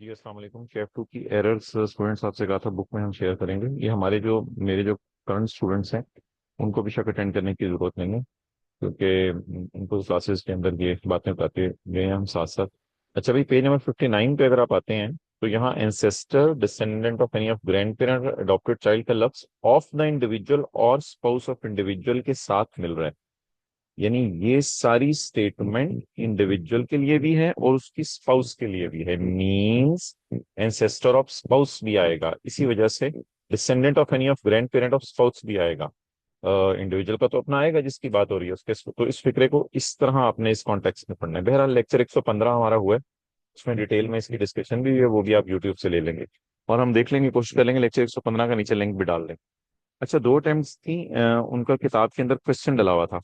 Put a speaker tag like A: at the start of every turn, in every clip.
A: जी अस्सलाम वालेकुम। Chef to की एरर्स स्टूडेंट्स आपसे कहा था बुक में हम शेयर करेंगे। ये हमारे जो मेरे जो करंट स्टूडेंट्स हैं उनको भी शक अटेंड करने की जरूरत नहीं है, क्योंकि उनको क्लासेस के अंदर ये बातें बताते गए हैं हम साथ साथ। अच्छा भाई, पेज नंबर 59 पे अगर आप आते हैं तो यहाँ ancestor descendant of any of grand parent adopted child का लफ्ज ऑफ द इंडिविजुअल और स्पाउस ऑफ इंडिविजुअल के साथ मिल रहा है। यानी ये सारी स्टेटमेंट इंडिविजुअल के लिए भी है और उसकी स्पाउस के लिए भी है। मींस एंसेस्टर ऑफ स्पाउस भी आएगा, इसी वजह से descendant of any of grand parent of spouse भी आएगा। इंडिविजुअल का तो अपना आएगा जिसकी बात हो रही है उसके, तो इस फिक्रे को इस तरह आपने इस कॉन्टेक्स्ट में पढ़ना है। बहरहाल लेक्चर 115 हमारा हुआ है, उसमें डिटेल में इसकी डिस्कशन भी है, वो भी आप यूट्यूब से ले लेंगे और हम देख लेंगे, कोशिश कर लेंगे लेक्चर 115 का नीचे लिंक भी डाल दें। अच्छा, दो अटेम्प्ट्स थी, उनका किताब के अंदर क्वेश्चन डला हुआ था,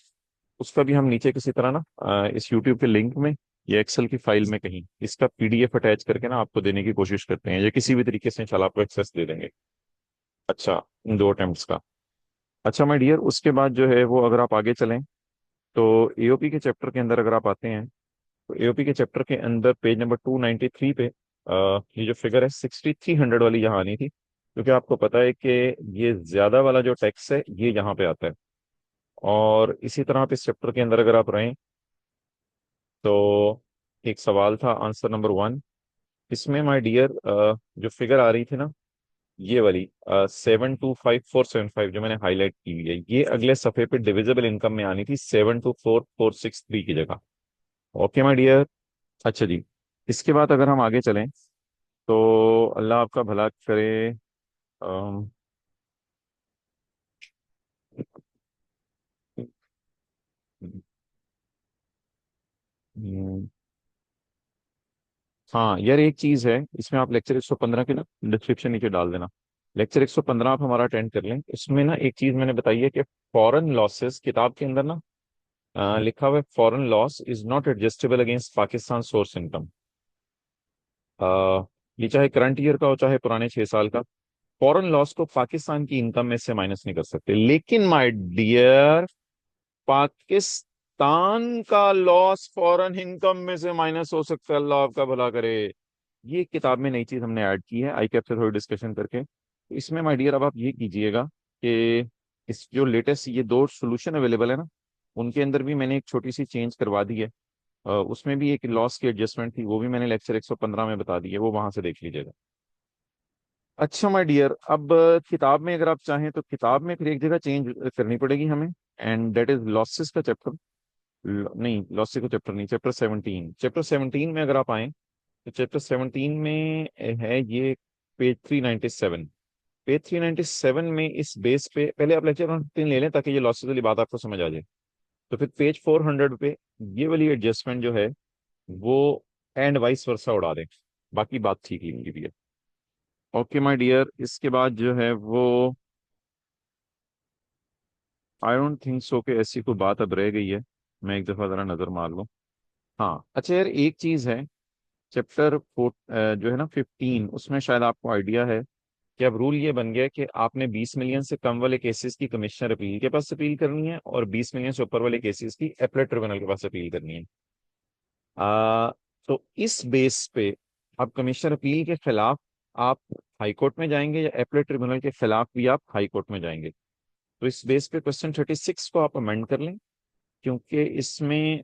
A: उसका भी हम नीचे किसी तरह ना इस यूट्यूब के लिंक में या एक्सेल की फाइल में कहीं इसका पीडीएफ अटैच करके ना आपको देने की कोशिश करते हैं, या किसी भी तरीके से इंशाल्लाह आपको एक्सेस दे देंगे। अच्छा, इन दो अटेम्प्ट्स का। अच्छा माय डियर, उसके बाद जो है वो अगर आप आगे चलें तो एओपी के चैप्टर के अंदर अगर आप आते हैं तो एओपी के चैप्टर के अंदर पेज नंबर 293 पे ये जो फिगर है 6300 वाली यहाँ आनी थी, क्योंकि आपको पता है कि ये ज्यादा वाला जो टैक्स है ये यहाँ पे आता है। और इसी तरह आप इस चैप्टर के अंदर अगर आप रहें तो एक सवाल था आंसर नंबर 1, इसमें माय डियर जो फिगर आ रही थी ना, ये वाली 725475 जो मैंने हाईलाइट की हुई है, ये अगले सफे पे डिविजिबल इनकम में आनी थी 724463 की जगह। Okay my dear. अच्छा जी, इसके बाद अगर हम आगे चलें तो अल्लाह आपका भला करे। अम, हम्म, हाँ यार, एक चीज है इसमें, आप लेक्चर 115 के ना डिस्क्रिप्शन नीचे डाल देना। लेक्चर 115 आप हमारा अटेंड कर लें, इसमें ना एक चीज मैंने बताई है कि फॉरेन लॉसेस किताब के अंदर ना लिखा हुआ है, foreign loss is not adjustable against Pakistan source income. ये चाहे करंट ईयर का हो चाहे पुराने 6 साल का, फॉरेन लॉस को पाकिस्तान की इनकम में से माइनस नहीं कर सकते। लेकिन माय डियर, पाकिस्तान का लॉस फॉरेन इनकम में से माइनस हो सकता है, अल्लाह आपका भला करे। ये किताब में नई चीज हमने ऐड की है आई कैप से थोड़ी डिस्कशन करके। तो इसमें माय डियर अब आप ये कीजिएगा कि इस जो लेटेस्ट ये दो सोल्यूशन अवेलेबल है ना, उनके अंदर भी मैंने एक छोटी सी चेंज करवा दी है। उसमें भी एक लॉस की एडजस्टमेंट थी, वो भी मैंने लेक्चर 115 में बता दी है, वो वहां से देख लीजिएगा। अच्छा माय डियर, अब किताब में अगर आप चाहें तो किताब में फिर एक जगह चेंज करनी पड़ेगी हमें, एंड दैट इज लॉसेस का चैप्टर। नहीं, लॉसेस का चैप्टर नहीं, चैप्टर 17। चैप्टर 17 में अगर आप आए तो चैप्टर 17 में है ये पेज 397। पेज 397 में इस बेस पे पहले आप लेक्चर 3 ले लें ताकि ये लॉसेस वाली बात आपको समझ आ जाए। तो फिर पेज 400 पे ये वाली एडजस्टमेंट जो है वो एंड वाइस वर्सा उड़ा दें, बाकी बात ठीक लिखी हुई है। ओके माय डियर, इसके बाद जो है वो आई डोंट थिंक सो कि ऐसी कोई बात अब रह गई है। मैं एक दफा जरा नजर मार लूं। हाँ अच्छा यार, एक चीज है, चैप्टर 4 जो है ना 15, उसमें शायद आपको आइडिया है कि अब रूल ये बन गया है कि आपने 20 मिलियन से कम वाले केसेस की कमिश्नर अपील के पास अपील करनी है और 20 मिलियन से ऊपर वाले केसेस की एपलेट ट्रिब्यूनल के पास अपील करनी है। आ, तो इस बेस पे अब कमिश्नर अपील के खिलाफ आप हाई कोर्ट में जाएंगे या एपलेट ट्रिब्यूनल के खिलाफ भी आप हाई कोर्ट में जाएंगे। तो इस बेस पे क्वेश्चन 36 को आप अमेंड कर लें, क्योंकि इसमें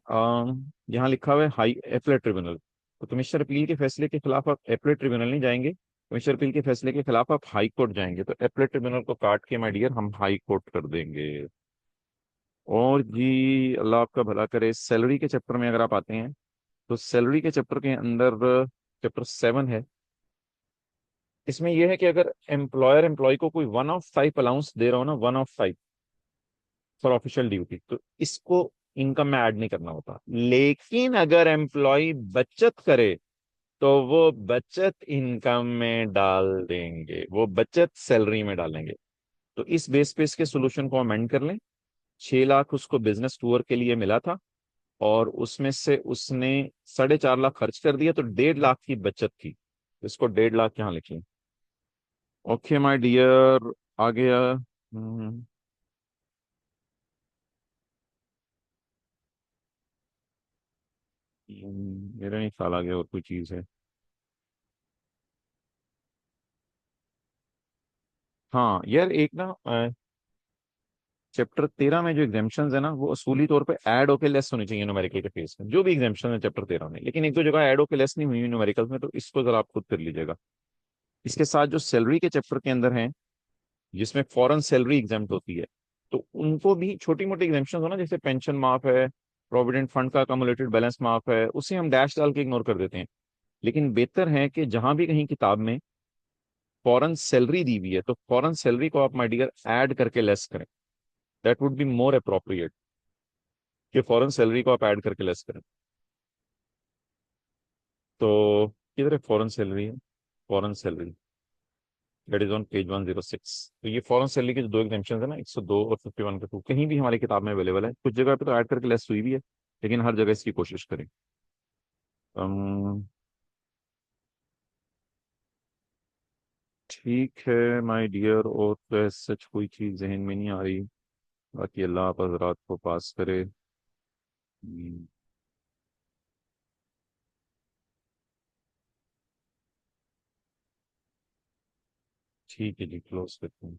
A: यहाँ लिखा हुआ है हाई एपलेट ट्रिब्यूनल। तो कमिश्नर अपील के फैसले के खिलाफ आप एपलेट ट्रिब्यूनल नहीं जाएंगे, कमिश्नर अपील के फैसले के खिलाफ आप हाई कोर्ट जाएंगे। तो एपलेट ट्रिब्यूनल को काट के माय डियर हम हाई कोर्ट कर देंगे। और जी अल्लाह आपका भला करे, सैलरी के चैप्टर में अगर आप आते हैं तो सैलरी के चैप्टर के अंदर चैप्टर 7 है। इसमें यह है कि अगर एम्प्लॉयर एम्प्लॉय को कोई 1 ऑफ 5 अलाउंस दे रहा हो ना, 1 ऑफ 5 फॉर ऑफिशियल ड्यूटी, तो इसको इनकम में ऐड नहीं करना होता। लेकिन अगर एम्प्लॉय बचत करे तो वो बचत इनकम में डाल देंगे, वो बचत सैलरी में डालेंगे। तो इस बेस पे इसके सोल्यूशन को अमेंड कर लें। 6 लाख उसको बिजनेस टूर के लिए मिला था और उसमें से उसने 4.5 लाख खर्च कर दिया, तो 1.5 लाख की बचत थी, इसको 1.5 लाख यहाँ लिख लें। ओके माय डियर, आ गया। मेरा नहीं ख्याल आ गया और कोई चीज है। हाँ यार, एक ना चैप्टर 13 में जो एग्जाम्पशंस है ना, वो असूली तौर पे ऐड होके लेस होनी चाहिए न्यूमेरिकल के फेस में, जो भी एग्जाम्पशन है चैप्टर 13 में, लेकिन एक दो जगह ऐड होके लेस नहीं हुई न्यूमेरिकल में, तो इसको जरा आप खुद कर लीजिएगा। इसके साथ जो सैलरी के चैप्टर के अंदर है, जिसमें फॉरेन सैलरी एग्जाम्प्ट होती है, तो उनको भी छोटी मोटी एग्जाम्पशन हो ना, जैसे पेंशन माफ है, प्रोविडेंट फंड का अकोमोलेटेड बैलेंस माफ है, उसे हम डैश डाल के इग्नोर कर देते हैं। लेकिन बेहतर है कि जहां भी कहीं किताब में फॉरेन सैलरी दी हुई है, तो फॉरेन सैलरी को आप माय डियर ऐड करके लेस करें। That would be more appropriate, कि फॉरेन सैलरी को आप ऐड करके लेस करें। तो किधर है फॉरेन सैलरी है? Foreign salary that is on page 106। तो ये फॉरेन सैलरी के जो दो एग्जाम्पशन है ना, 102 और 51 के टू, कहीं भी हमारी किताब में अवेलेबल है, कुछ जगह पे तो ऐड करके लेस हुई भी है, लेकिन हर जगह इसकी कोशिश करें। ठीक है माय डियर, और तो सच कोई चीज़ जहन में नहीं आ रही। बाकी अल्लाह आप हजरात को पास करे। हम्म, ठीक है जी, क्लोज करते हैं।